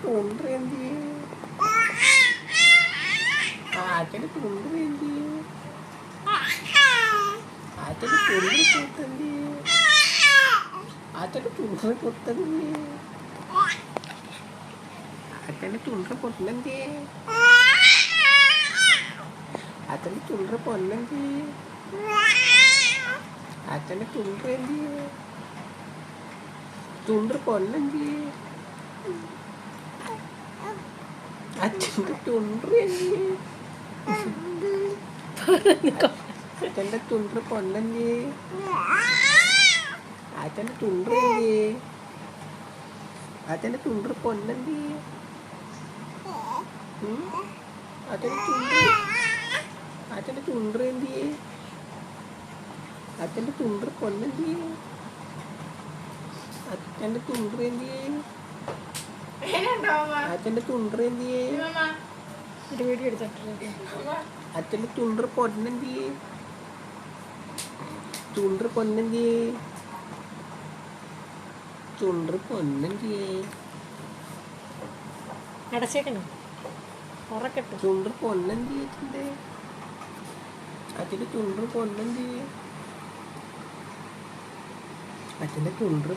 തുണ്ടേന്തി അച്ഛൻ്റെ തുണ്ടേന്തി അച്ഛൻ്റെ തുണ്ടു കൂട്ടന്തി അച്ഛൻ്റെ തുണ്ടു കൊത്തന്തി അച്ഛൻ്റെ തുണ്ടു പൊന്നന്തി അച്ഛൻ്റെ തുണ്ടു പൊന്നന്തി അച്ഛൻ്റെ തുണ്ടേന്തി തുണ്ടു പൊന്നന്തി അച്ഛൻ്റെ തുണ്ടേന്തി അച്ഛൻ്റെ തുണ്ടു പൊന്നന്തി അച്ഛൻ്റെ തുണ്ടേന്തി അച്ഛൻ്റെ തുണ്ടു പൊന്നന്തി അച്ഛൻ്റെ തുണ്ടു അച്ഛൻ്റെ തുണ്ടേന്തി അച്ഛൻ്റെ തുണ്ടു പൊന്നന്തി അച്ഛൻ്റെ തുണ്ടേന്തി അച്ഛൻ്റെ തുണ്ടേന്തി വീഡിയോ എടുത്തിട്ടുണ്ട്. അച്ഛൻ്റെ തുണ്ടു പൊന്നന്തി തുണ്ടു പൊന്നന്തി തുണ്ടു പൊന്നന്തി അടച്ചേക്കണം ഉറക്കട്ടെ. തുണ്ടു പൊന്നന്തി അച്ഛൻ്റെ തുണ്ടു പൊന്നന്തി അച്ഛൻ്റെ തുണ്ടു